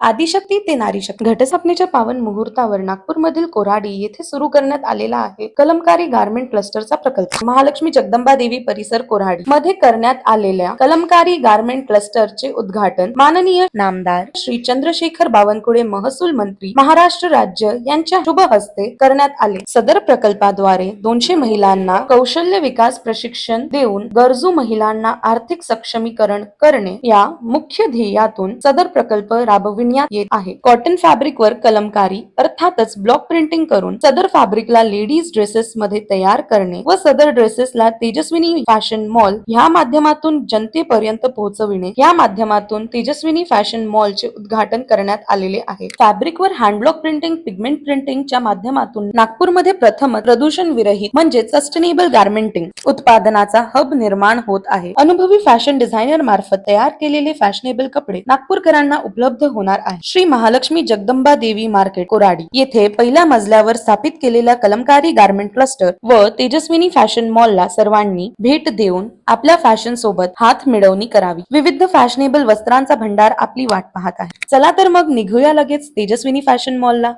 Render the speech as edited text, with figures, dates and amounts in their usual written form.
आदिशक्ती ते नारीशक्ती घटस्थापनेच्या पावन मुहूर्तावर नागपूरमधील कोराडी येथे सुरू करण्यात आलेला आहे कलमकारी गारमेंट क्लस्टरचा प्रकल्प. महालक्ष्मी जगदंबा देवी परिसर कोराडी मध्ये करण्यात आलेल्या कलमकारी गारमेंट क्लस्टरचे उद्घाटन माननीय नामदार श्री चंद्रशेखर बावनकुळे महसूल मंत्री महाराष्ट्र राज्य यांच्या शुभ हस्ते करण्यात आले. सदर प्रकल्पाद्वारे 200 महिलांना कौशल्य विकास प्रशिक्षण देऊन गरजू महिलांना आर्थिक सक्षमीकरण करणे या मुख्य ध्येयातून सदर प्रकल्प राबविण्यात येत आहे. कॉटन फॅब्रिक वर कलमकारी अर्थातच ब्लॉक प्रिंटिंग करून सदर फॅब्रिकला लेडीज ड्रेसेस मध्ये तयार करणे व सदर ड्रेसेसला तेजस्विनी फॅशन मॉल ह्या माध्यमातून जनतेपर्यंत पोहोचविणे या माध्यमातून तेजस्विनी फॅशन मॉलचे उद्घाटन करण्यात आलेले आहे. फॅब्रिकवर हँडब्लॉक प्रिंटिंग पिगमेंट प्रिंटिंगच्या माध्यमातून नागपूरमध्ये प्रथम प्रदूषण विरहित म्हणजे सस्टेनेबल गारमेंटिंग उत्पादनाचा हब निर्माण होत आहे. अनुभवी फॅशन डिझायनर मार्फत तयार केलेले फॅशनेबल कपडे नागपूरकरांना उपलब्ध होणार आहे. श्री महालक्ष्मी जगदंबा देवी मार्केट कोराडी येथे पहिल्या मजल्यावर स्थापित केलेल्या कलमकारी गारमेंट क्लस्टर व तेजस्विनी फॅशन मॉलला सर्वांनी भेट देऊन आपल्या फॅशन सोबत हात मिळवणी करावी. विविध फॅशनेबल वस्त्रांचा भंडार आपली वाट पाहत आहे. चला तर मग निघूया लगेच तेजस्विनी फॅशन मॉलला.